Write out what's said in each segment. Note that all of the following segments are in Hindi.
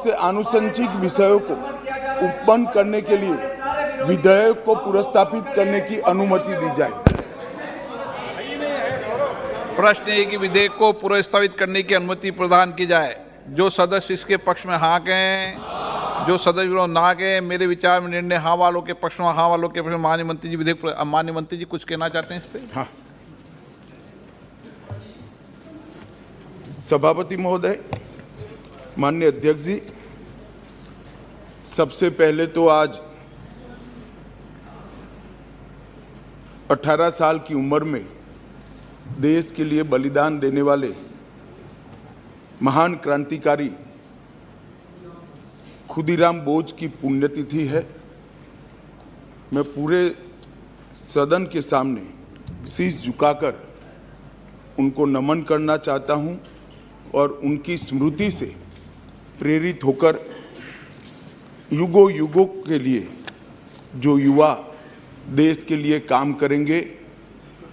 से आनुषंगिक विषयों को उत्पन्न करने के लिए विधेयक को पुरस्तापित करने की अनुमति दी जाए। प्रश्न है कि विधेयक को पुरस्तावित करने की अनुमति प्रदान की जाए। जो सदस्य इसके पक्ष में हाँ कहें, जो सदस्य विरोध ना कहें। मेरे विचार में निर्णय हाँ वालों के पक्ष में, हाँ वालों के पक्ष में। माननीय मंत्री जी विधेयक, माननीय मंत्री जी कुछ कहना चाहते हैं इस पे? हाँ, सभापति महोदय, माननीय अध्यक्ष जी, सबसे पहले तो आज 18 साल की उम्र में देश के लिए बलिदान देने वाले महान क्रांतिकारी खुदीराम बोस की पुण्यतिथि है। मैं पूरे सदन के सामने शीश झुकाकर उनको नमन करना चाहता हूं और उनकी स्मृति से प्रेरित होकर युगों युगों के लिए जो युवा देश के लिए काम करेंगे,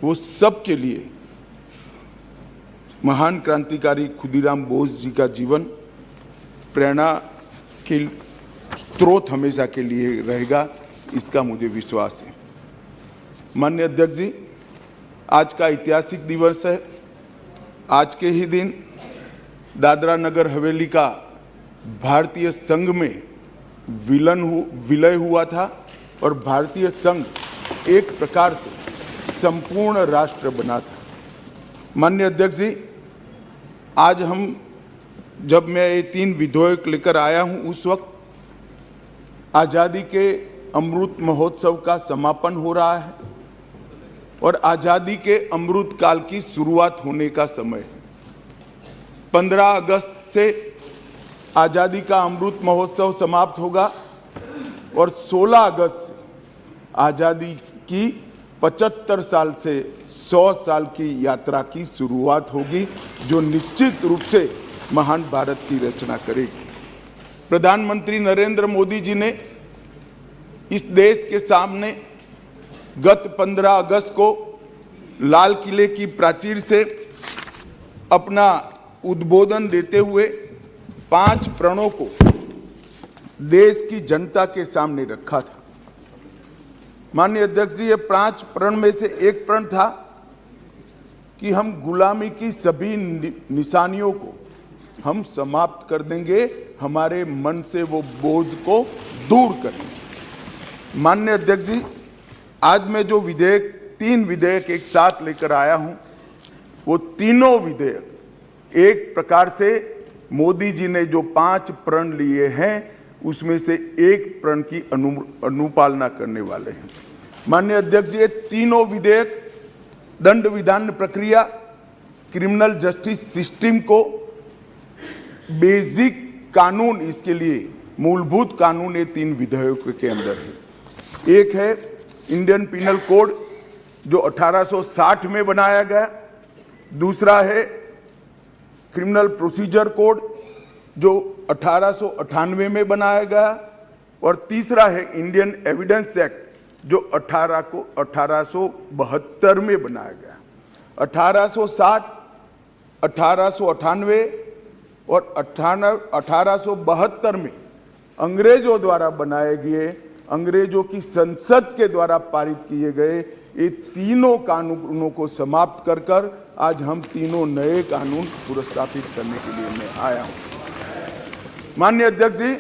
वो सब के लिए महान क्रांतिकारी खुदीराम बोस जी का जीवन प्रेरणा के स्रोत हमेशा के लिए रहेगा, इसका मुझे विश्वास है। माननीय अध्यक्ष जी, आज का ऐतिहासिक दिवस है। आज के ही दिन दादरा नगर हवेली का भारतीय संघ में विलय हुआ था और भारतीय संघ एक प्रकार से संपूर्ण राष्ट्र बना था। माननीय अध्यक्ष जी, आज जब मैं ये 3 विधेयक लेकर आया हूं, उस वक्त आज़ादी के अमृत महोत्सव का समापन हो रहा है और आज़ादी के अमृत काल की शुरुआत होने का समय है। 15 अगस्त से आज़ादी का अमृत महोत्सव समाप्त होगा और 16 अगस्त से आज़ादी की 75 साल से 100 साल की यात्रा की शुरुआत होगी, जो निश्चित रूप से महान भारत की रचना करेगी। प्रधानमंत्री नरेंद्र मोदी जी ने इस देश के सामने गत 15 अगस्त को लाल किले की प्राचीर से अपना उद्बोधन देते हुए 5 प्रणों को देश की जनता के सामने रखा था। माननीय अध्यक्ष जी, ये 5 प्रण में से एक प्रण था कि हम गुलामी की सभी निशानियों को हम समाप्त कर देंगे, हमारे मन से वो बोझ को दूर करेंगे। माननीय अध्यक्ष जी, आज मैं जो 3 विधेयक एक साथ लेकर आया हूं, वो तीनों विधेयक एक प्रकार से मोदी जी ने जो 5 प्रण लिए हैं, उसमें से एक प्रण की अनुपालना करने वाले हैं। माननीय अध्यक्ष जी, ये तीनों विधेयक दंड विधान प्रक्रिया, क्रिमिनल जस्टिस सिस्टम को बेसिक कानून, इसके लिए मूलभूत कानून ये 3 विधेयकों के अंदर है। एक है इंडियन पिनल कोड जो 1860 में बनाया गया, दूसरा है क्रिमिनल प्रोसीजर कोड जो 1898 में बनाया गया और तीसरा है इंडियन एविडेंस एक्ट जो 1872 में बनाया गया। 1860, 1898 और 1872 में अंग्रेजों द्वारा बनाए गए, अंग्रेजों की संसद के द्वारा पारित किए गए ये तीनों कानूनों को समाप्त कर आज हम तीनों नए कानून पुरस्तापित करने के लिए मैं आया हूं। माननीय अध्यक्ष जी,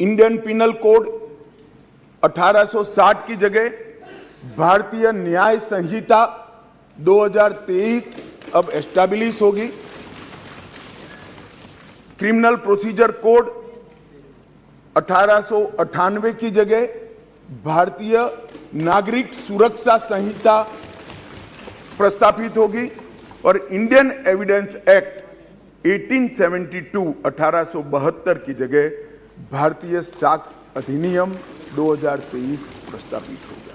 इंडियन पिनल कोड 1860 की जगह भारतीय न्याय संहिता 2023 अब एस्टैब्लिश होगी। क्रिमिनल प्रोसीजर कोड 1898 की जगह भारतीय नागरिक सुरक्षा संहिता प्रस्तापित होगी और इंडियन एविडेंस एक्ट 1872 की जगह भारतीय साक्ष्य अधिनियम 2023 प्रस्तापित होगा।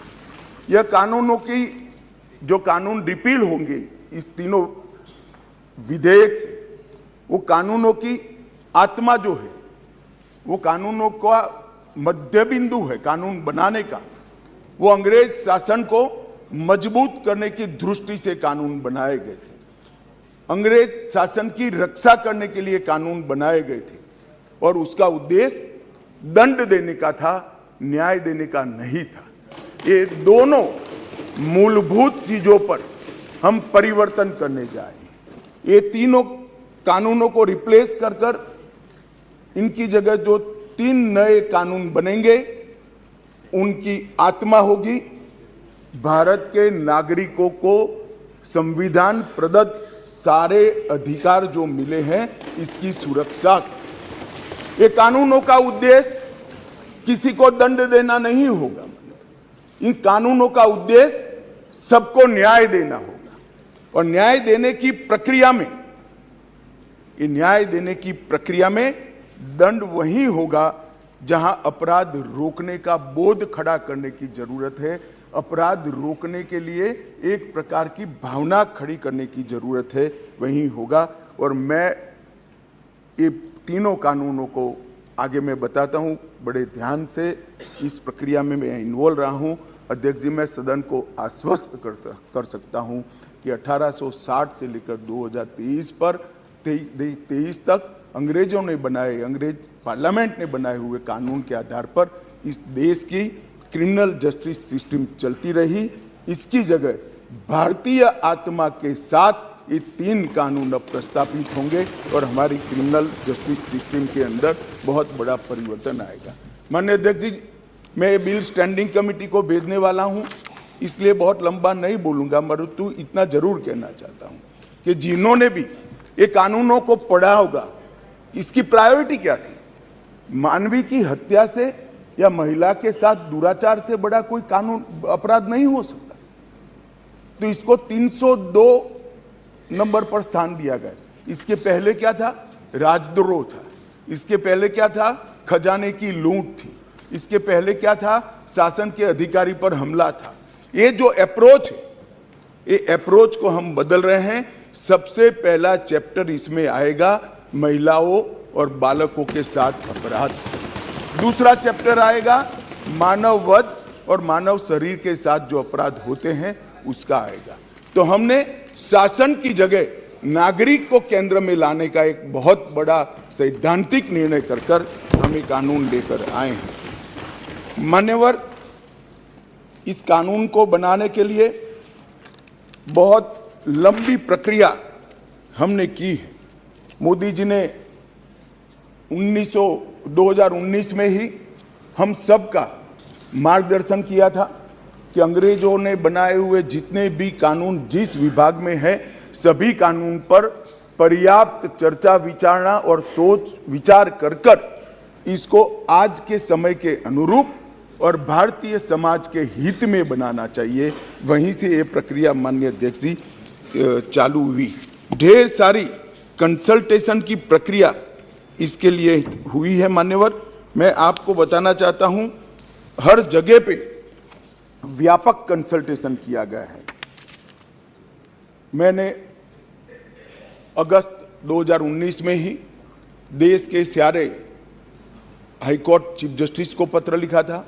यह कानूनों की जो कानून रिपील होंगे इस तीनों विधेयक से, वो कानूनों की आत्मा जो है, वो कानूनों का मध्य बिंदु है कानून बनाने का, वो अंग्रेज शासन को मजबूत करने की दृष्टि से कानून बनाए गए थे। अंग्रेज शासन की रक्षा करने के लिए कानून बनाए गए थे और उसका उद्देश्य दंड देने का था, न्याय देने का नहीं था। ये दोनों मूलभूत चीजों पर हम परिवर्तन करने जा रहे हैं। ये तीनों कानूनों को रिप्लेस कर कर इनकी जगह जो 3 नए कानून बनेंगे उनकी आत्मा होगी भारत के नागरिकों को संविधान प्रदत्त सारे अधिकार जो मिले हैं इसकी सुरक्षा। ये कानूनों का उद्देश्य किसी को दंड देना नहीं होगा। इन कानूनों का उद्देश्य सबको न्याय देना होगा और न्याय देने की प्रक्रिया में, ये न्याय देने की प्रक्रिया में दंड वही होगा जहां अपराध रोकने का बोध खड़ा करने की जरूरत है। अपराध रोकने के लिए एक प्रकार की भावना खड़ी करने की जरूरत है, वही होगा। और मैं ये तीनों कानूनों को आगे मैं बताता हूं, बड़े ध्यान से इस प्रक्रिया में मैं इन्वॉल्व रहा हूं। अध्यक्ष जी, मैं सदन को आश्वस्त कर सकता हूं कि 1860 से लेकर 2023 पर 23 तक अंग्रेजों ने बनाए, अंग्रेज पार्लियामेंट ने बनाए हुए कानून के आधार पर इस देश की क्रिमिनल जस्टिस सिस्टम चलती रही। इसकी जगह भारतीय आत्मा के साथ ये 3 कानून अब प्रस्तापित होंगे और हमारी क्रिमिनल जस्टिस सिस्टम के अंदर बहुत बड़ा परिवर्तन आएगा। माननीय अध्यक्ष जी, मैं ये बिल स्टैंडिंग कमेटी को भेजने वाला हूं, इसलिए बहुत लंबा नहीं बोलूंगा, परंतु इतना जरूर कहना चाहता हूं कि जिन्होंने भी ये कानूनों को पढ़ा होगा, इसकी प्रायोरिटी क्या थी? मानवी की हत्या से या महिला के साथ दुराचार से बड़ा कोई कानून अपराध नहीं हो सकता, तो इसको 302 नंबर पर स्थान दिया गया। इसके पहले क्या था? राजद्रोह था। इसके पहले क्या था? खजाने की लूट थी। इसके पहले क्या था? शासन के अधिकारी पर हमला था। ये जो अप्रोच है, ये अप्रोच को हम बदल रहे हैं। सबसे पहला चैप्टर इसमें आएगा महिलाओं और बालकों के साथ अपराध। दूसरा चैप्टर आएगा मानव वध और मानव शरीर के साथ जो अपराध होते हैं उसका आएगा। तो हमने शासन की जगह नागरिक को केंद्र में लाने का एक बहुत बड़ा सैद्धांतिक निर्णय कर हम ये कानून लेकर आए हैं। मान्यवर, इस कानून को बनाने के लिए बहुत लंबी प्रक्रिया हमने की है। मोदी जी ने 2019 में ही हम सबका मार्गदर्शन किया था कि अंग्रेजों ने बनाए हुए जितने भी कानून जिस विभाग में है, सभी कानून पर पर्याप्त चर्चा विचारणा और सोच विचार कर इसको आज के समय के अनुरूप और भारतीय समाज के हित में बनाना चाहिए। वहीं से ये प्रक्रिया माननीय अध्यक्ष जी चालू हुई। ढेर सारी कंसल्टेशन की प्रक्रिया इसके लिए हुई है। मान्यवर, मैं आपको बताना चाहता हूं, हर जगह पे व्यापक कंसल्टेशन किया गया है। मैंने अगस्त 2019 में ही देश के सारे हाईकोर्ट चीफ जस्टिस को पत्र लिखा था,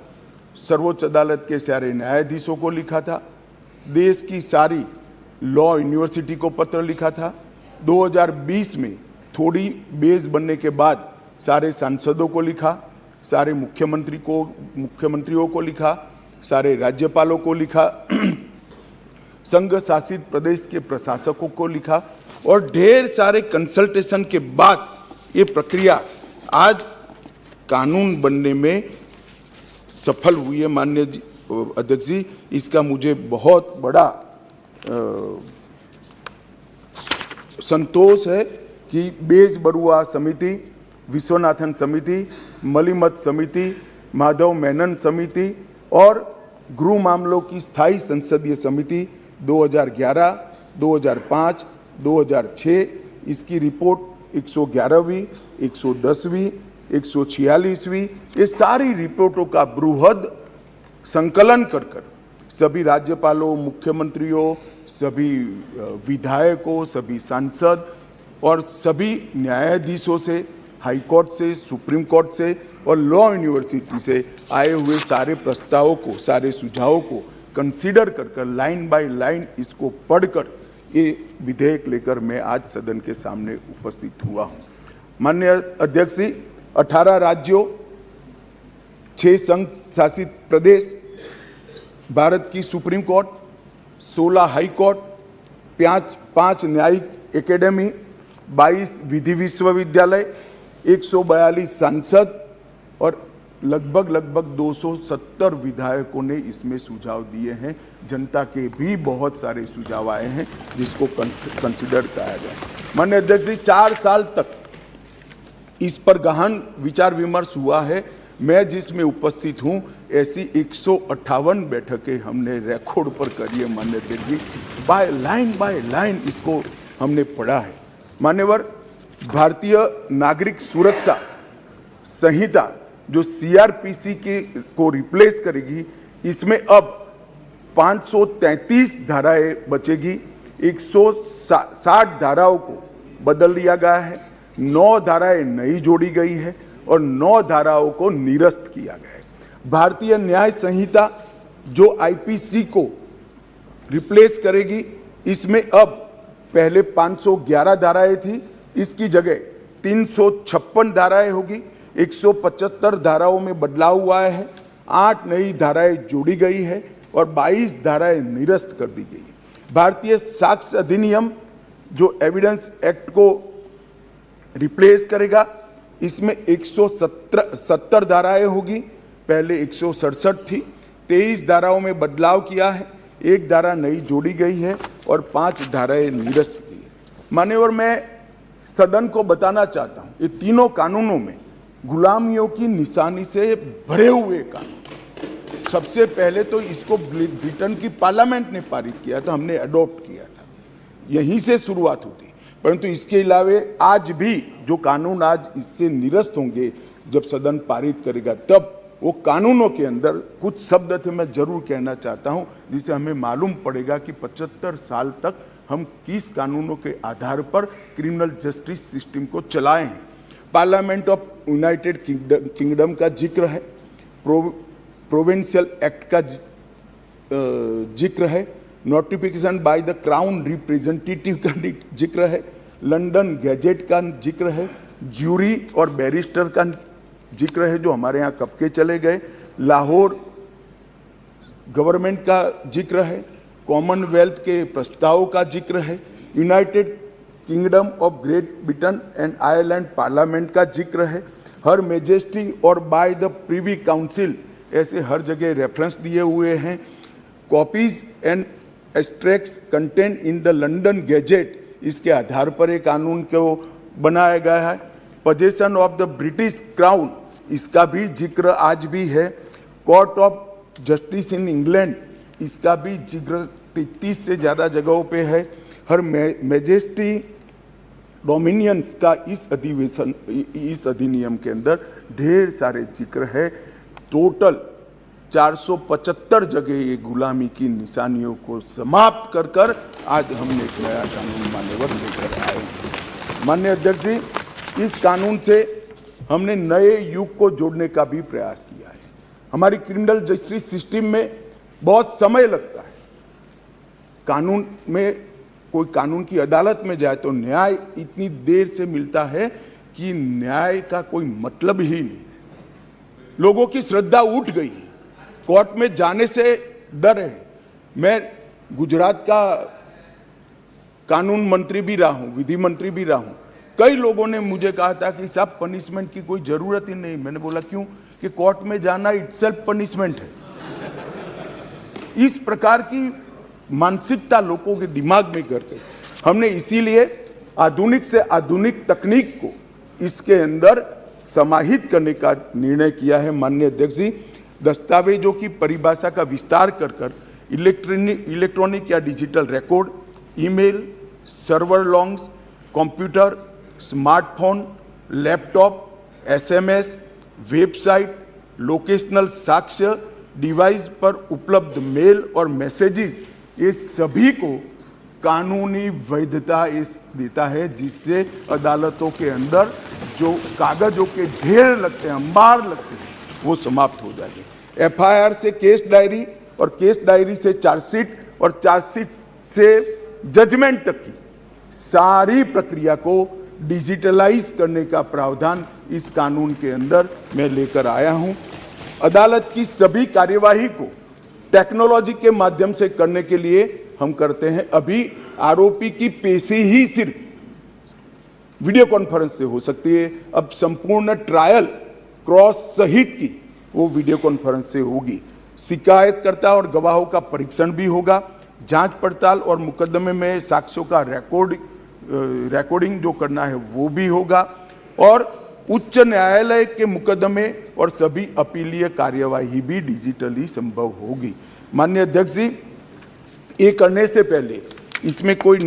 सर्वोच्च अदालत के सारे न्यायाधीशों को लिखा था, देश की सारी लॉ यूनिवर्सिटी को पत्र लिखा था। 2020 में थोड़ी बेस बनने के बाद सारे सांसदों को लिखा, सारे मुख्यमंत्रियों को लिखा, सारे राज्यपालों को लिखा, संघ शासित प्रदेश के प्रशासकों को लिखा और ढेर सारे कंसल्टेशन के बाद ये प्रक्रिया आज कानून बनने में सफल हुई है। माननीय अध्यक्ष जी, इसका मुझे बहुत बड़ा संतोष है कि बेस बरुआ समिति, विश्वनाथन समिति, मलिमत समिति, माधव मेनन समिति और गृह मामलों की स्थायी संसदीय समिति 2011, 2005, 2006 इसकी रिपोर्ट 111वीं, 110वीं, 146वीं, ये सारी रिपोर्टों का बृहद संकलन कर सभी राज्यपालों, मुख्यमंत्रियों, सभी विधायकों, सभी सांसद और सभी न्यायाधीशों से, हाई कोर्ट से, सुप्रीम कोर्ट से और लॉ यूनिवर्सिटी से आए हुए सारे प्रस्तावों को, सारे सुझावों को कंसीडर कर लाइन बाय लाइन इसको पढ़कर ये विधेयक लेकर मैं आज सदन के सामने उपस्थित हुआ हूँ। माननीय अध्यक्ष जी, 18 राज्यों, 6 संघ शासित प्रदेश, भारत की सुप्रीम कोर्ट, 16 हाई कोर्ट, 5 न्यायिक एकेडमी, 22 विधि विश्वविद्यालय, 142 सांसद और लगभग 270 विधायकों ने इसमें सुझाव दिए हैं। जनता के भी बहुत सारे सुझाव आए हैं जिसको कंसिडर किया गया। माननीय अध्यक्ष जी, 4 साल तक इस पर गहन विचार विमर्श हुआ है। मैं जिसमें उपस्थित हूं, ऐसी 158 बैठकें हमने रिकॉर्ड पर करी है। माननीय अध्यक्ष जी, बाय लाइन इसको हमने पढ़ा है। मान्यवर, भारतीय नागरिक सुरक्षा संहिता जो सीआरपीसी को रिप्लेस करेगी, इसमें अब 533 धाराएं बचेगी, 160 धाराओं को बदल दिया गया है, 9 धाराएं नई जोड़ी गई है और 9 धाराओं को निरस्त किया गया है। भारतीय न्याय संहिता जो आईपीसी को रिप्लेस करेगी, इसमें अब पहले 511 धाराएं थी, इसकी जगह 356 धाराएं होगी। 175 धाराओं में बदलाव हुआ है, 8 नई धाराएं जोड़ी गई है और 22 धाराएं निरस्त कर दी गई है। भारतीय साक्ष्य अधिनियम जो एविडेंस एक्ट को रिप्लेस करेगा, इसमें 170 धाराएं होगी, पहले 167 थी। 23 धाराओं में बदलाव किया है, 1 धारा नई जोड़ी गई है और 5 धाराएं निरस्त की है। मान्यवर, मैं सदन को बताना चाहता हूं, ये तीनों कानूनों में गुलामियों की निशानी से भरे हुए कानून। सबसे पहले तो इसको ब्रिटेन की पार्लियामेंट ने पारित किया था, हमने अडॉप्ट किया था, यहीं से शुरुआत होती। परंतु इसके अलावा आज भी जो कानून आज इससे निरस्त होंगे, जब सदन पारित करेगा, तब वो कानूनों के अंदर कुछ शब्द थे मैं जरूर कहना चाहता हूं, जिससे हमें मालूम पड़ेगा कि 75 साल तक हम किस कानूनों के आधार पर क्रिमिनल जस्टिस सिस्टम को चलाए हैं। पार्लियामेंट ऑफ यूनाइटेड किंगडम का जिक्र है, प्रोविंशियल एक्ट का जिक्र है, notification by the crown representative का जिक्र है, लंदन गैजेट का जिक्र है, ज्यूरी और बैरिस्टर का जिक्र है जो हमारे यहाँ कब के चले गए, लाहौर गवर्नमेंट का जिक्र है, कॉमनवेल्थ के प्रस्ताव का जिक्र है, United kingdom of great Britain and Ireland parliament का जिक्र है, हर मेजेस्टी और बाय द प्रीवी काउंसिल, ऐसे हर जगह रेफरेंस दिए हुए हैं। Copies and extracts content in the London gadget, इसके आधार पर एक कानून को बनाया गया है। Possession of the British crown, इसका भी जिक्र आज भी है। Court of justice in England, इसका भी जिक्र 33 से ज़्यादा जगहों पे है। हर मैजेस्टी डोमिनियंस का इस अधिनियम के अंदर ढेर सारे जिक्र है। टोटल 475 जगह ये गुलामी की निशानियों को समाप्त कर आज हमने एक नया कानून मान्यवर लेकर आए। माननीय अध्यक्ष जी, इस कानून से हमने नए युग को जोड़ने का भी प्रयास किया है। हमारी क्रिमिनल जस्टिस सिस्टम में बहुत समय लगता है। कानून में कोई कानून की अदालत में जाए तो न्याय इतनी देर से मिलता है कि न्याय का कोई मतलब ही नहीं। लोगों की श्रद्धा उठ गई है, कोर्ट में जाने से डर है। मैं गुजरात का कानून मंत्री भी रहा हूं, विधि मंत्री भी रहा हूं। कई लोगों ने मुझे कहा था कि साहब पनिशमेंट की कोई जरूरत ही नहीं। मैंने बोला क्यों? कि कोर्ट में जाना इटसेल्फ पनिशमेंट है। इस प्रकार की मानसिकता लोगों के दिमाग में करके हमने इसीलिए आधुनिक से आधुनिक तकनीक को इसके अंदर समाहित करने का निर्णय किया है। माननीय अध्यक्ष जी, दस्तावेजों की परिभाषा का विस्तार कर इलेक्ट्रॉनिक या digital record, email, server longs, computer, smartphone, laptop, SMS, website, locational साक्ष्य, डिवाइस पर उपलब्ध मेल और मैसेजेस, ये सभी को कानूनी वैधता इस देता है, जिससे अदालतों के अंदर जो कागजों के ढेर लगते हैं, अंबार लगते हैं, वो समाप्त हो जाएंगे। एफआईआर से केस डायरी और केस डायरी से चार्जशीट और चार्जशीट से जजमेंट तक की सारी प्रक्रिया को डिजिटलाइज करने का प्रावधान इस कानून के अंदर मैं लेकर आया हूं। अदालत की सभी कार्यवाही को टेक्नोलॉजी के माध्यम से करने के लिए हम करते हैं। अभी आरोपी की पेशी ही सिर्फ वीडियो कॉन्फ्रेंस से हो सकती है, अब संपूर्ण ट्रायल क्रॉस सहित की वो वीडियो कॉन्फ्रेंस से होगी। शिकायतकर्ता और गवाहों का परीक्षण भी होगा, जांच पड़ताल और मुकदमे में साक्ष्यों का रिकॉर्डिंग जो करना है वो भी होगा, और उच्च न्यायालय के मुकदमे और सभी अपीलीय कार्यवाही भी डिजिटली संभव होगी। माननीय अध्यक्ष जी, ये करने से पहले इसमें कोई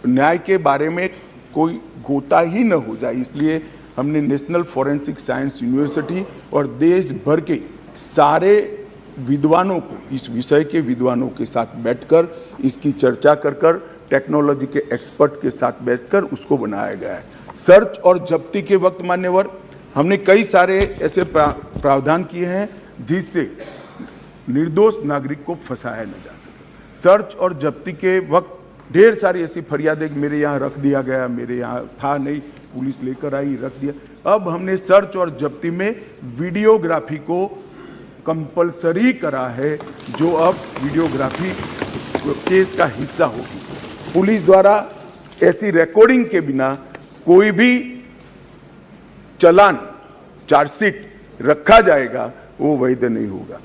न्याय के बारे में कोई गोता ही न हो जाए, इसलिए हमने नेशनल फॉरेंसिक साइंस यूनिवर्सिटी और देश भर के सारे विद्वानों को, इस विषय के विद्वानों के साथ बैठकर इसकी चर्चा कर टेक्नोलॉजी के एक्सपर्ट के साथ बैठकर उसको बनाया गया है। सर्च और जब्ती के वक्त मान्यवर हमने कई सारे ऐसे प्रावधान किए हैं जिससे निर्दोष नागरिक को फंसाया न जा सके। सर्च और जब्ती के वक्त ढेर सारी ऐसी फरियादें, मेरे यहाँ रख दिया गया, मेरे यहाँ था नहीं, पुलिस लेकर आई रख दिया। अब हमने सर्च और जब्ती में वीडियोग्राफी को कंपलसरी करा है, जो अब वीडियोग्राफी केस का हिस्सा होगी। पुलिस द्वारा ऐसी रिकॉर्डिंग के बिना कोई भी चालान, चार्जशीट रखा जाएगा वो वैध नहीं होगा।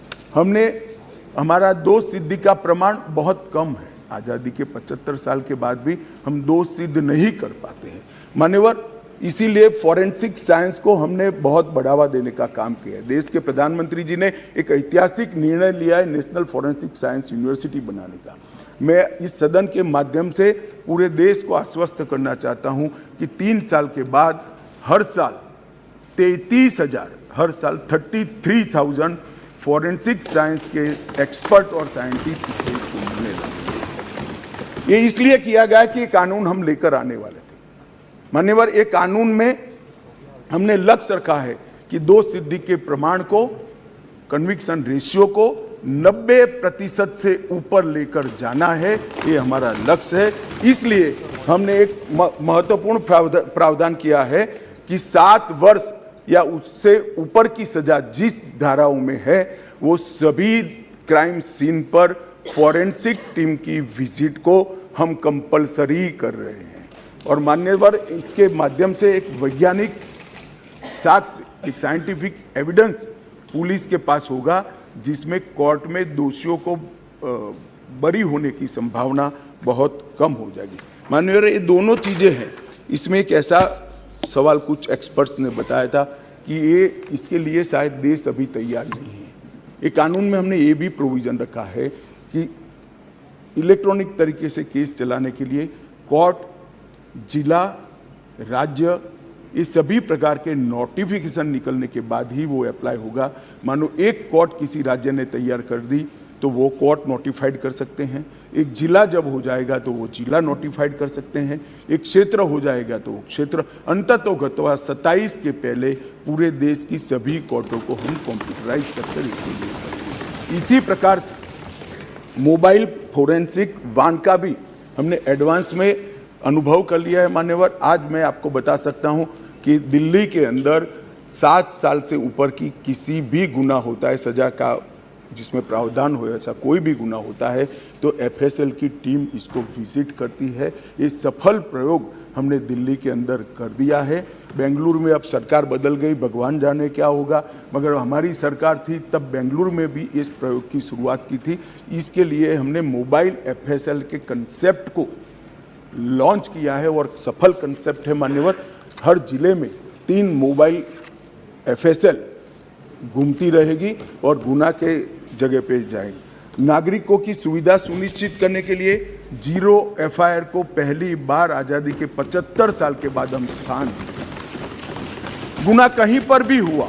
हमारा दोष सिद्धि का प्रमाण बहुत कम है। आज़ादी के 75 साल के बाद भी हम दोष सिद्ध नहीं कर पाते हैं मान्यवर, इसीलिए फॉरेंसिक साइंस को हमने बहुत बढ़ावा देने का काम किया है। देश के प्रधानमंत्री जी ने एक ऐतिहासिक निर्णय लिया है नेशनल फॉरेंसिक साइंस यूनिवर्सिटी बनाने का। मैं इस सदन के माध्यम से पूरे देश को आश्वस्त करना चाहता हूं कि 3 साल के बाद हर साल 33,000 फॉरेंसिक साइंस के एक्सपर्ट और साइंटिस्ट इस देश को मिलने लगे। ये इसलिए किया गया कि ये कानून हम लेकर आने वाले थे मान्यवर। ये कानून में हमने लक्ष्य रखा है कि दोष सिद्धि के प्रमाण को, कन्विक्शन रेशियो को 90% से ऊपर लेकर जाना है, ये हमारा लक्ष्य है। इसलिए हमने एक महत्वपूर्ण प्रावधान किया है कि 7 वर्ष या उससे ऊपर की सजा जिस धाराओं में है वो सभी क्राइम सीन पर फॉरेंसिक टीम की विजिट को हम कंपलसरी कर रहे हैं। और मान्यवर, इसके माध्यम से एक वैज्ञानिक साक्ष्य, एक साइंटिफिक एविडेंस पुलिस के पास होगा, जिसमें कोर्ट में दोषियों को बरी होने की संभावना बहुत कम हो जाएगी। माननीय, ये दोनों चीजें हैं। इसमें एक ऐसा सवाल कुछ एक्सपर्ट्स ने बताया था कि इसके लिए शायद देश अभी तैयार नहीं है। ये कानून में हमने ये भी प्रोविजन रखा है कि इलेक्ट्रॉनिक तरीके से केस चलाने के लिए कोर्ट, जिला, राज्य, ये सभी प्रकार के नोटिफिकेशन निकलने के बाद ही वो अप्लाई होगा। मानो एक कोर्ट किसी राज्य ने तैयार कर दी तो वो कोर्ट नोटिफाइड कर सकते हैं, एक जिला जब हो जाएगा तो वो जिला नोटिफाइड कर सकते हैं, एक क्षेत्र हो जाएगा तो वो क्षेत्र, अंततोगत्वा 27 के पहले पूरे देश की सभी कोर्टों को हम कंप्यूटराइज करके इसके लिए करेंगे। इसी प्रकार से मोबाइल फोरेंसिक वाहन का भी हमने एडवांस में अनुभव कर लिया है मान्यवर। आज मैं आपको बता सकता हूं कि दिल्ली के अंदर 7 साल से ऊपर की किसी भी गुना होता है, सजा का जिसमें प्रावधान हो, ऐसा कोई भी गुना होता है तो FSL की टीम इसको विजिट करती है। ये सफल प्रयोग हमने दिल्ली के अंदर कर दिया है। बेंगलुरु में अब सरकार बदल गई, भगवान जाने क्या होगा, मगर हमारी सरकार थी तब बेंगलुरु में भी इस प्रयोग की शुरुआत की थी। इसके लिए हमने मोबाइल FSL के कंसेप्ट को लॉन्च किया है और सफल कंसेप्ट है मान्यवर। हर जिले में 3 मोबाइल FSL घूमती रहेगी और गुना के जगह पे जाएगी। नागरिकों की सुविधा सुनिश्चित करने के लिए 0 FIR को पहली बार आजादी के 75 साल के बाद हम स्थान दिए। गुना कहीं पर भी हुआ,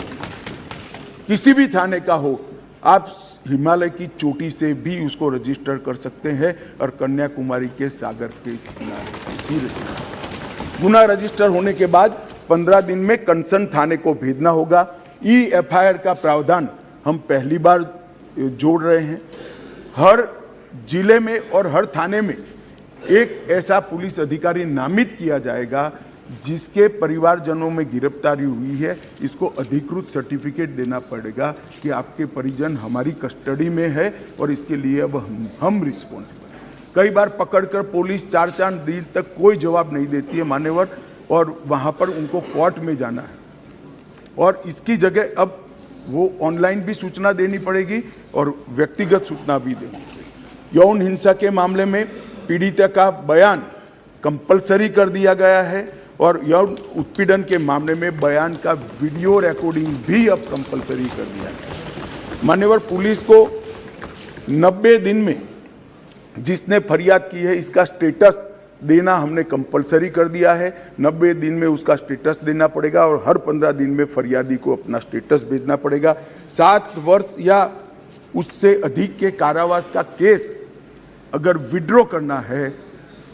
किसी भी थाने का हो, आप हिमालय की चोटी से भी उसको रजिस्टर कर सकते हैं और कन्याकुमारी के सागर के किनारे भी गुना रजिस्टर होने के बाद 15 दिन में कंसर्न थाने को भेजना होगा। FIR का प्रावधान हम पहली बार जोड़ रहे हैं। हर जिले में और हर थाने में एक ऐसा पुलिस अधिकारी नामित किया जाएगा जिसके परिवारजनों में गिरफ्तारी हुई है, इसको अधिकृत सर्टिफिकेट देना पड़ेगा कि आपके परिजन हमारी कस्टडी में है और इसके लिए अब हम रिस्पॉन्सिबल। कई बार पकड़कर पुलिस 4-4 दिन तक कोई जवाब नहीं देती है मान्यवर, और वहाँ पर उनको कोर्ट में जाना है, और इसकी जगह अब वो ऑनलाइन भी सूचना देनी पड़ेगी और व्यक्तिगत सूचना भी देनी पड़ेगी। यौन हिंसा के मामले में पीड़िता का बयान कंपलसरी कर दिया गया है और यौन उत्पीड़न के मामले में बयान का वीडियो रिकॉर्डिंग भी अब कंपलसरी कर दिया गया। मान्यवर, पुलिस को 90 दिन में जिसने फरियाद की है इसका स्टेटस देना हमने कंपलसरी कर दिया है। 90 दिन में उसका स्टेटस देना पड़ेगा और हर 15 दिन में फरियादी को अपना स्टेटस भेजना पड़ेगा। 7 वर्ष या उससे अधिक के कारावास का केस अगर विड्रॉ करना है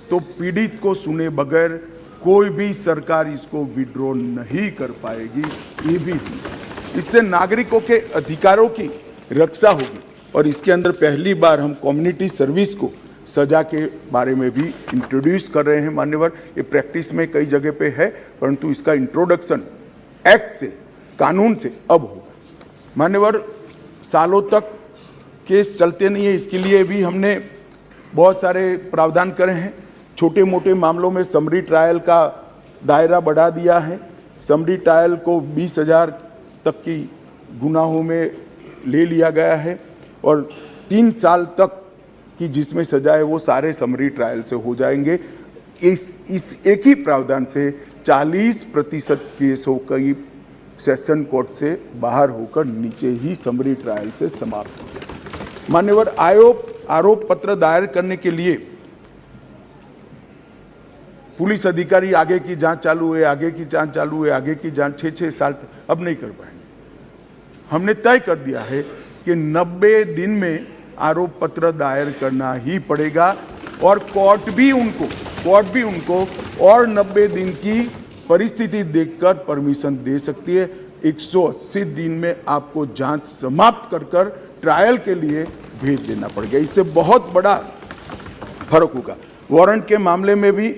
तो पीड़ित को सुने बगैर कोई भी सरकार इसको विड्रॉ नहीं कर पाएगी। ये भी इससे नागरिकों के अधिकारों की रक्षा होगी और इसके अंदर पहली बार हम कम्युनिटी सर्विस को सजा के बारे में भी इंट्रोड्यूस कर रहे हैं मान्यवर। ये प्रैक्टिस में कई जगह पे है, परंतु इसका इंट्रोडक्शन एक्ट से, कानून से अब होगा। मान्यवर, सालों तक केस चलते नहीं है, इसके लिए भी हमने बहुत सारे प्रावधान करे हैं। छोटे मोटे मामलों में समरी ट्रायल का दायरा बढ़ा दिया है। समरी ट्रायल को 20,000 तक की गुनाहों में ले लिया गया है और 3 साल तक की जिसमें सजा है वो सारे समरी ट्रायल से हो जाएंगे। इस एक ही प्रावधान से 40% केस होकर सेशन कोर्ट से बाहर होकर नीचे ही समरी ट्रायल से समाप्त हो गए। मान्यवर, आरोप पत्र दायर करने के लिए पुलिस अधिकारी आगे की जांच चालू है, आगे की जांच चालू है, आगे की जांच 6-6 साल अब नहीं कर पाएंगे। हमने तय कर दिया है कि 90 दिन में आरोप पत्र दायर करना ही पड़ेगा और कोर्ट भी उनको और 90 दिन की परिस्थिति देखकर परमिशन दे सकती है। 180 दिन में आपको जांच समाप्त कर ट्रायल के लिए भेज देना पड़ेगा। इससे बहुत बड़ा फर्क होगा। वारंट के मामले में भी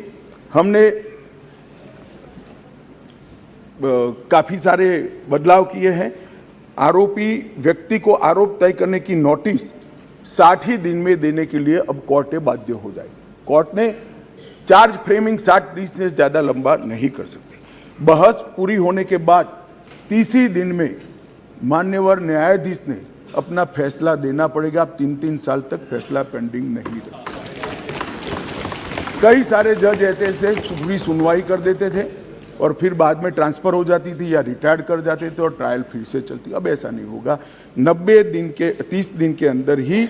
हमने काफी सारे बदलाव किए हैं। आरोपी व्यक्ति को आरोप तय करने की नोटिस 60 ही दिन में देने के लिए अब कोर्टें बाध्य हो जाएगी। कोर्ट ने चार्ज फ्रेमिंग 60 दिन से ज्यादा लंबा नहीं कर सकती। बहस पूरी होने के बाद 30 दिन में मान्यवर न्यायाधीश ने अपना फैसला देना पड़ेगा। अब 3-3 साल तक फैसला पेंडिंग नहीं रख सकते। कई सारे जज ऐसे थे पूरी सुनवाई कर देते थे और फिर बाद में ट्रांसफर हो जाती थी या रिटायर्ड कर जाते थे और ट्रायल फिर से चलती। अब ऐसा नहीं होगा। 30 दिन के अंदर ही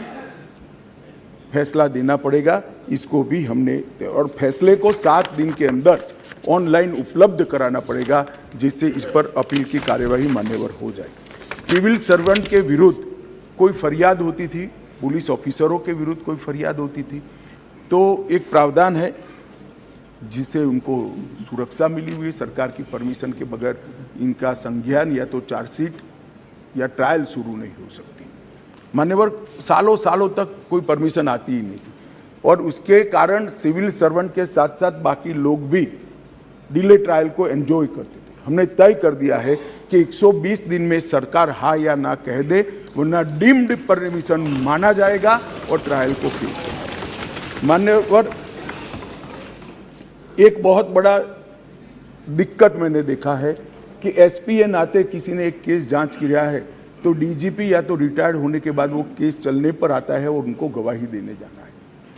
फैसला देना पड़ेगा। इसको भी हमने, और फैसले को 7 दिन के अंदर ऑनलाइन उपलब्ध कराना पड़ेगा जिससे इस पर अपील की कार्यवाही मान्यवर हो जाए। सिविल सर्वेंट के विरुद्ध कोई फरियाद होती थी, पुलिस ऑफिसरों के विरुद्ध कोई फरियाद होती थी, तो एक प्रावधान है जिससे उनको सुरक्षा मिली हुई है। सरकार की परमिशन के बगैर इनका संज्ञान या तो चार्जशीट या ट्रायल शुरू नहीं हो सकती। मान्यवर, सालों तक कोई परमिशन आती ही नहीं थी और उसके कारण सिविल सर्वेंट के साथ साथ बाकी लोग भी डिले ट्रायल को एंजॉय करते थे। हमने तय कर दिया है कि 120 दिन में सरकार हाँ या ना कह दे, वरना डीम्ड परमिशन माना जाएगा और ट्रायल को फेस करेगा। मान्यवर, एक बहुत बड़ा दिक्कत मैंने देखा है कि एसपी के नाते किसी ने एक केस जांच किया है तो डीजीपी या तो रिटायर्ड होने के बाद वो केस चलने पर आता है और उनको गवाही देने जाना है।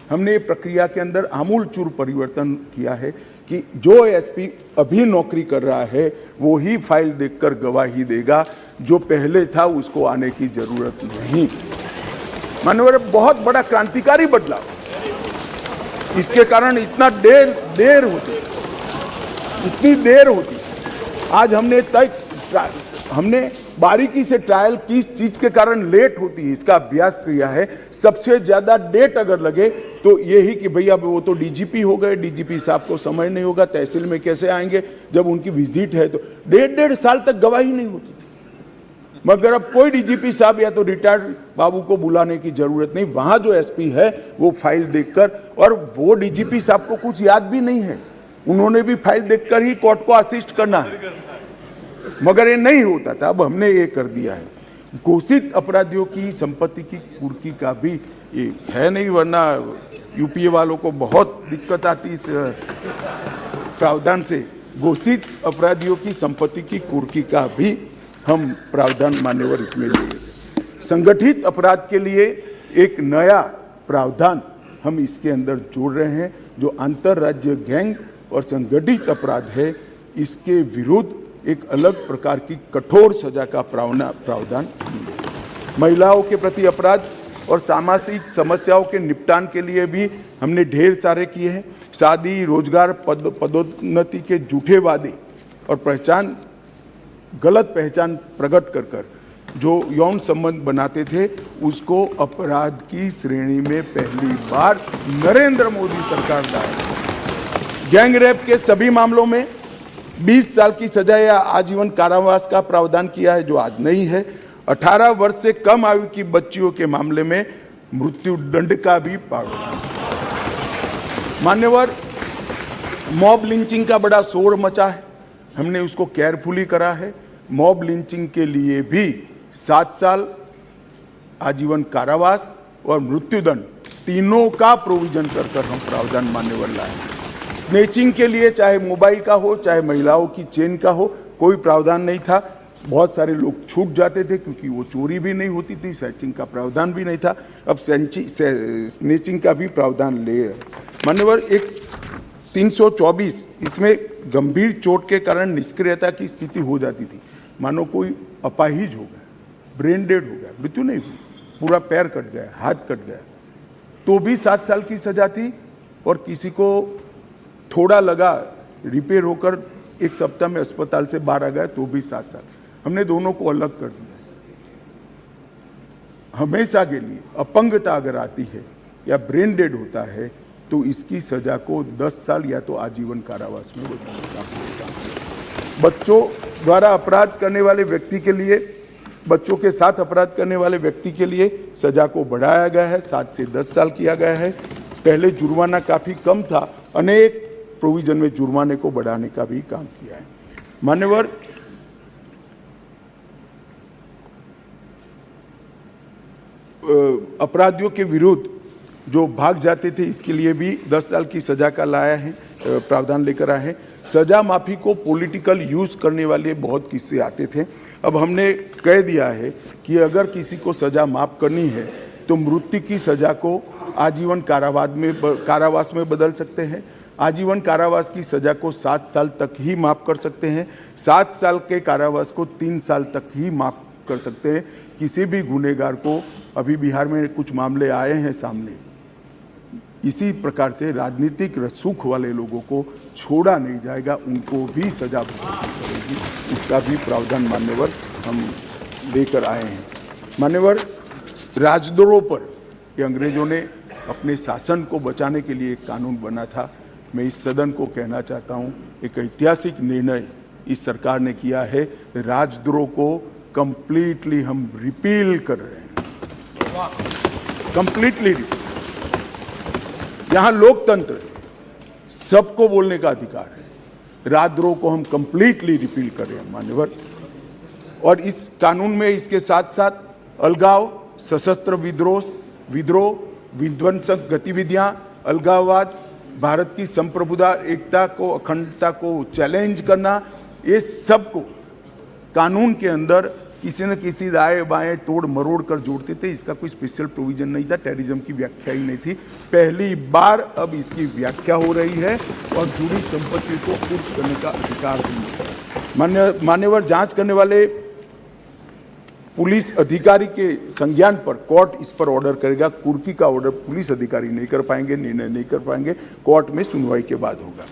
हमने ये प्रक्रिया के अंदर आमूलचूर परिवर्तन किया है कि जो एसपी अभी नौकरी कर रहा है वो ही फाइल देखकर गवाही देगा, जो पहले था उसको आने की जरूरत नहीं। माननीय, बहुत बड़ा क्रांतिकारी बदलाव। इसके कारण इतना देर होती। आज हमने बारीकी से ट्रायल किस चीज के कारण लेट होती है इसका अभ्यास किया है। सबसे ज्यादा डेट अगर लगे तो यही कि भैया वो तो डीजीपी हो गए, डीजीपी साहब को समय नहीं होगा, तहसील में कैसे आएंगे, जब उनकी विजिट है तो 1.5 साल तक गवाही नहीं होती थी। मगर अब कोई डीजीपी साहब या तो रिटायर्ड बाबू को बुलाने की जरूरत नहीं, वहां जो एसपी है वो फाइल देखकर, और वो डीजीपी साहब को कुछ याद भी नहीं है, उन्होंने भी फाइल देखकर ही कोर्ट को असिस्ट करना है, मगर ये नहीं होता था, अब हमने ये कर दिया है। घोषित अपराधियों की संपत्ति की कुर्की का भी ये है नहीं, वरना यूपीए वालों को बहुत दिक्कत आती इस प्रावधान से। घोषित अपराधियों की संपत्ति की कुर्की का भी हम प्रावधान मान्यवर इसमें लिए। संगठित अपराध के लिए एक नया प्रावधान हम इसके अंदर जोड़ रहे हैं, जो अंतर्राज्य गैंग और संगठित अपराध है, इसके विरुद्ध एक अलग प्रकार की कठोर सजा का प्रावधान। महिलाओं के प्रति अपराध और सामाजिक समस्याओं के निपटान के लिए भी हमने ढेर सारे किए हैं। शादी, रोजगार, पदोन्नति के झूठे वादे और गलत पहचान प्रकट कर जो यौन संबंध बनाते थे, उसको अपराध की श्रेणी में पहली बार नरेंद्र मोदी सरकार लाए। गैंग रेप के सभी मामलों में 20 साल की सजा या आजीवन कारावास का प्रावधान किया है, जो आज नहीं है। 18 वर्ष से कम आयु की बच्चियों के मामले में मृत्यु दंड का भी प्रावधान। मान्यवर, मॉब लिंचिंग का बड़ा शोर मचा है, हमने उसको केयरफुली करा है। मॉब लिंचिंग के लिए भी 7 साल आजीवन कारावास और मृत्युदंड तीनों का प्रोविजन कर हम प्रावधान मान्यवर लाए। स्नेचिंग के लिए चाहे मोबाइल का हो चाहे महिलाओं की चेन का हो, कोई प्रावधान नहीं था। बहुत सारे लोग छूट जाते थे क्योंकि वो चोरी भी नहीं होती थी, स्नेचिंग का प्रावधान भी नहीं था। अब स्नेचिंग का भी प्रावधान ले मान्यवर। एक 324 इसमें गंभीर चोट के कारण निष्क्रियता की स्थिति हो जाती थी, मानो कोई अपाहिज हो गया, ब्रेन डेड हो गया, मृत्यु नहीं हुई, पूरा पैर कट गया, हाथ कट गया, तो भी 7 साल की सजा थी। और किसी को थोड़ा लगा, रिपेयर होकर 1 सप्ताह में अस्पताल से बाहर आ गया, तो भी 7 साल। हमने दोनों को अलग कर दिया। हमेशा के लिए अपंगता अगर आती है या ब्रेन डेड होता है तो इसकी सजा को 10 साल या तो आजीवन कारावास में बदलना पड़ेगा। बच्चों द्वारा अपराध करने वाले व्यक्ति के लिए, बच्चों के साथ अपराध करने वाले व्यक्ति के लिए सजा को बढ़ाया गया है, 7 से 10 साल किया गया है। पहले जुर्माना काफी कम था, अनेक प्रोविजन में जुर्माने को बढ़ाने का भी काम किया है। मान्यवर, अपराधियों के विरुद्ध जो भाग जाते थे, इसके लिए भी 10 साल की सजा का लाया है, प्रावधान लेकर आए हैं। सजा माफी को पॉलिटिकल यूज करने वाले बहुत किस्से आते थे। अब हमने कह दिया है कि अगर किसी को सजा माफ करनी है तो मृत्यु की सजा को आजीवन कारावास में बदल सकते हैं। आजीवन कारावास की सजा को 7 साल तक ही माफ कर सकते हैं। 7 साल के कारावास को 3 साल तक ही माफ कर सकते हैं। किसी भी गुनहगार को, अभी बिहार में कुछ मामले आए हैं सामने, इसी प्रकार से राजनीतिक रसूख वाले लोगों को छोड़ा नहीं जाएगा, उनको भी सजा भुगतनी पड़ेगी। इसका भी प्रावधान मान्यवर हम लेकर आए हैं। मान्यवर, राजद्रोह पर ये अंग्रेजों ने अपने शासन को बचाने के लिए एक कानून बना था। मैं इस सदन को कहना चाहता हूँ, एक ऐतिहासिक निर्णय इस सरकार ने किया है। राजद्रोह को कंप्लीटली हम रिपील कर रहे हैं, कंप्लीटली। यहां लोकतंत्र है, सबको बोलने का अधिकार है। राजद्रोह को हम कंप्लीटली रिपील कर रहे हैं मान्यवर। और इस कानून में इसके साथ साथ अलगाव, सशस्त्र विद्रोह, विध्वंसक गतिविधियां, अलगाववाद, भारत की संप्रभुता, एकता को, अखंडता को चैलेंज करना, ये सब को कानून के अंदर किसी न किसी दाएं बाएं तोड़ मरोड़ कर जोड़ते थे। इसका कोई स्पेशल प्रोविजन नहीं था, टेररिज्म की व्याख्या ही नहीं थी। पहली बार अब इसकी व्याख्या हो रही है और जुड़ी संपत्ति को कुर्क करने का अधिकार भी। मान्यवर, जांच करने वाले पुलिस अधिकारी के संज्ञान पर कोर्ट इस पर ऑर्डर करेगा। कुर्की का ऑर्डर पुलिस अधिकारी नहीं कर पाएंगे, निर्णय नहीं कर पाएंगे, कोर्ट में सुनवाई के बाद होगा।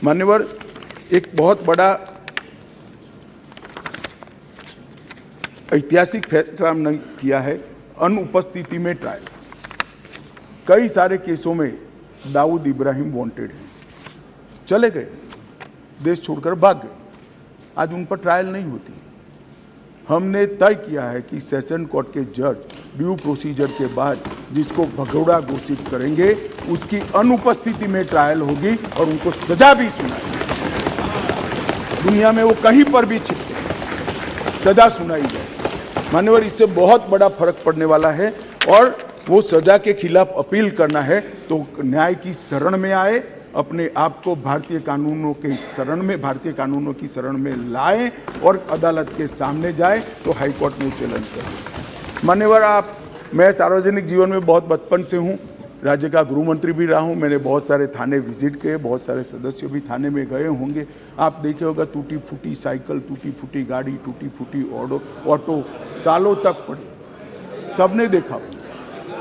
मान्यवर, एक बहुत बड़ा ऐतिहासिक फैसला हमने किया है, अनुपस्थिति में ट्रायल। कई सारे केसों में दाऊद इब्राहिम वांटेड हैं, चले गए, देश छोड़कर भाग गए, आज उन पर ट्रायल नहीं होती। हमने तय किया है कि सेशन कोर्ट के जज ड्यू प्रोसीजर के बाद जिसको भगोड़ा घोषित करेंगे उसकी अनुपस्थिति में ट्रायल होगी और उनको सजा भी सुनाई, दुनिया में वो कहीं पर भी छिपके सजा सुनाई जाए। मान्यवर, इससे बहुत बड़ा फर्क पड़ने वाला है और वो सजा के खिलाफ अपील करना है तो न्याय की शरण में आए, अपने आप को भारतीय कानूनों की शरण में लाएं और अदालत के सामने जाए तो हाईकोर्ट में चैलेंज करें। मान्यवर, मैं सार्वजनिक जीवन में बहुत बचपन से हूँ, राज्य का गृह मंत्री भी रहा हूँ, मैंने बहुत सारे थाने विजिट किए, बहुत सारे सदस्य भी थाने में गए होंगे। आप देखे होगा टूटी फूटी साइकिल, टूटी फूटी गाड़ी, टूटी फूटी ऑटो सालों तक पड़ी, सबने देखा।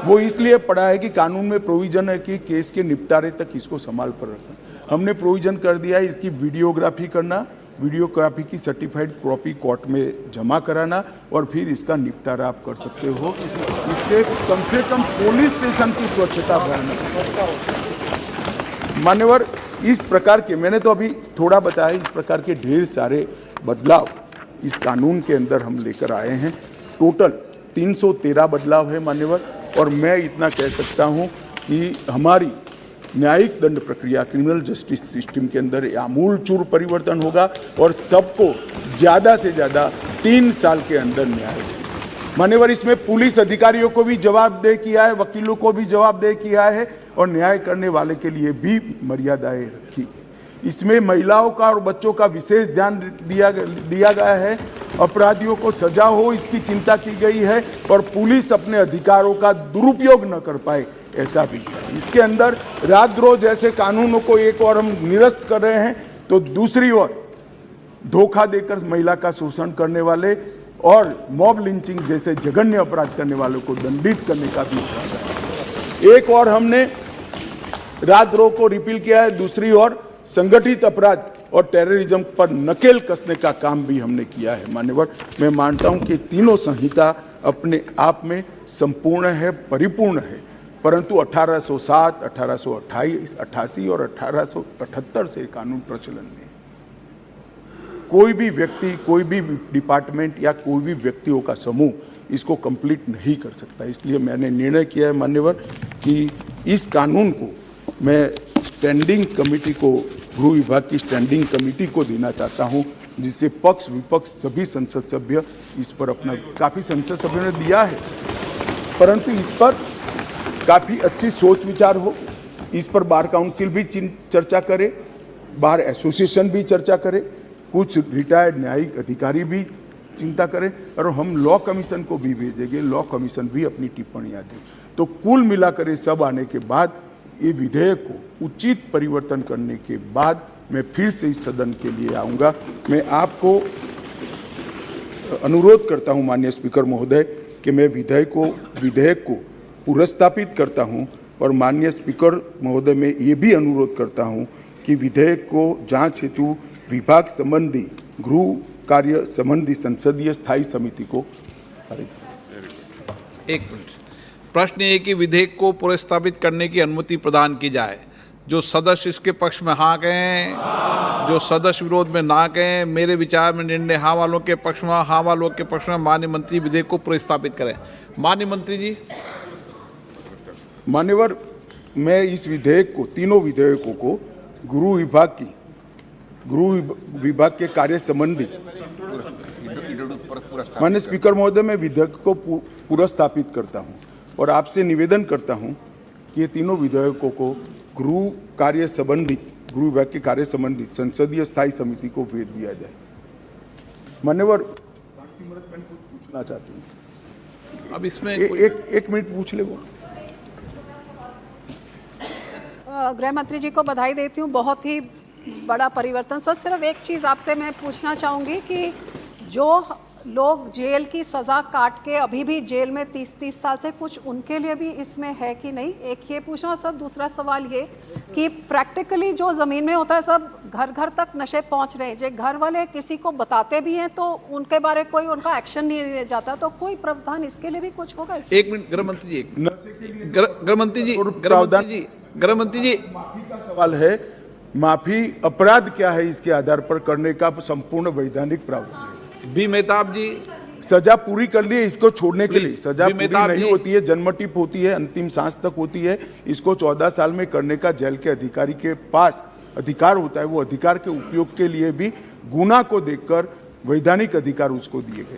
वो इसलिए पड़ा है कि कानून में प्रोविजन है कि केस के निपटारे तक इसको संभाल कर रखना। हमने प्रोविजन कर दिया है इसकी वीडियोग्राफी करना, वीडियोग्राफी की सर्टिफाइड कॉपी कोर्ट में जमा कराना और फिर इसका निपटारा आप कर सकते हो। इससे कम से कम पुलिस स्टेशन की स्वच्छता बढ़ाना। मान्यवर, इस प्रकार के, मैंने तो अभी थोड़ा बताया, इस प्रकार के ढेर सारे बदलाव इस कानून के अंदर हम लेकर आए हैं। टोटल 313 बदलाव है मान्यवर, और मैं इतना कह सकता हूं कि हमारी न्यायिक दंड प्रक्रिया, क्रिमिनल जस्टिस सिस्टम के अंदर आमूलचूल परिवर्तन होगा और सबको ज़्यादा से ज़्यादा 3 साल के अंदर न्याय होगा। मान्यवर, इसमें पुलिस अधिकारियों को भी जवाबदेह किया है, वकीलों को भी जवाबदेह किया है और न्याय करने वाले के लिए भी मर्यादाएं रखी। इसमें महिलाओं का और बच्चों का विशेष ध्यान दिया गया है। अपराधियों को सजा हो इसकी चिंता की गई है और पुलिस अपने अधिकारों का दुरुपयोग न कर पाए, ऐसा भी है। इसके अंदर राजद्रोह जैसे कानूनों को एक और हम निरस्त कर रहे हैं तो दूसरी ओर धोखा देकर महिला का शोषण करने वाले और मॉब लिंचिंग जैसे जघन्य अपराध करने वालों को दंडित करने का भी इरादा है। एक और हमने राजद्रोह को रिपील किया है, दूसरी ओर संगठित अपराध और टेररिज्म पर नकेल कसने का काम भी हमने किया है। मान्यवर, मैं मानता हूं कि तीनों संहिता अपने आप में संपूर्ण है, परिपूर्ण है, परंतु 1807, 1828, 88 और 1878 से कानून प्रचलन में कोई भी व्यक्ति, कोई भी डिपार्टमेंट या कोई भी व्यक्तियों का समूह इसको कंप्लीट नहीं कर सकता। इसलिए मैंने निर्णय किया है मान्यवर कि इस कानून को मैं स्टैंडिंग कमेटी को, गृह विभाग की स्टैंडिंग कमेटी को देना चाहता हूं, जिससे पक्ष विपक्ष सभी संसद सभ्य इस पर अपना, काफ़ी संसद सभ्यों ने दिया है, परंतु इस पर काफ़ी अच्छी सोच विचार हो। इस पर बार काउंसिल भी चर्चा करे, बार एसोसिएशन भी चर्चा करे, कुछ रिटायर्ड न्यायिक अधिकारी भी चिंता करें और हम लॉ कमीशन को भी भेजेंगे, लॉ कमीशन भी अपनी टिप्पणियाँ दें। तो कुल मिलाकर ये सब आने के बाद ये विधेयक को उचित परिवर्तन करने के बाद मैं फिर से इस सदन के लिए आऊँगा। मैं आपको अनुरोध करता हूँ माननीय स्पीकर महोदय कि मैं विधेयक को पुनर्स्थापित करता हूँ और माननीय स्पीकर महोदय मैं ये भी अनुरोध करता हूँ कि विधेयक को जांच हेतु विभाग संबंधी गृह कार्य संबंधी संसदीय स्थायी समिति को। एक मिनट, प्रश्न ये कि विधेयक को पुनर्स्थापित करने की अनुमति प्रदान की जाए। जो सदस्य इसके पक्ष में हाँ कहें, जो सदस्य विरोध में ना कहें। मेरे विचार में निर्णय हाँ वालों के पक्ष में, हाँ वालों के पक्ष में माननीय मंत्री विधेयक को पुनर्स्थापित करें। माननीय मंत्री जी। मान्यवर, मैं इस विधेयक को, तीनों विधेयकों को गृह विभाग के कार्य संबंधी, माननीय स्पीकर महोदय मैं विधेयक को पुनर्स्थापित करता हूं और आपसे निवेदन करता हूं कि ये तीनों विधेयकों को गृह कार्य संबंधी, गृह विभाग के कार्य संबंधी संसदीय स्थायी समिति को भेज दिया जाए। मान्यवर, मैं कुछ पूछना चाहती हूँ। अब इसमें एक मिनट पूछ ले वो। गृह मंत्री जी को बधाई देती हूँ, बहुत ही बड़ा परिवर्तन। सर, सिर्फ एक चीज़ आपसे मैं पूछना चाहूँगी कि जो लोग जेल की सज़ा काट के अभी भी जेल में 30-30 साल से, कुछ उनके लिए भी इसमें है कि नहीं, एक ये पूछना। सर, दूसरा सवाल ये कि प्रैक्टिकली जो ज़मीन में होता है सब घर घर तक नशे पहुंच रहे हैं, जो घर वाले किसी को बताते भी हैं तो उनके बारे कोई उनका एक्शन नहीं लिया जाता, तो कोई प्रावधान इसके लिए भी कुछ होगा? एक मिनट गृह मंत्री जी, गृह मंत्री जी, माफी का सवाल है। माफी अपराध क्या है इसके आधार पर करने का संपूर्ण वैधानिक प्रावधान है। बी मेहताब जी। सजा पूरी कर ली है, इसको छोड़ने के लिए Please, सजा पूरी मेहताब नहीं जी। होती है, जन्मटिप होती है, अंतिम सांस तक होती है। इसको 14 साल में करने का जेल के अधिकारी के पास अधिकार होता है। वो अधिकार के उपयोग के लिए भी गुना को देखकर वैधानिक अधिकार उसको दिए गए।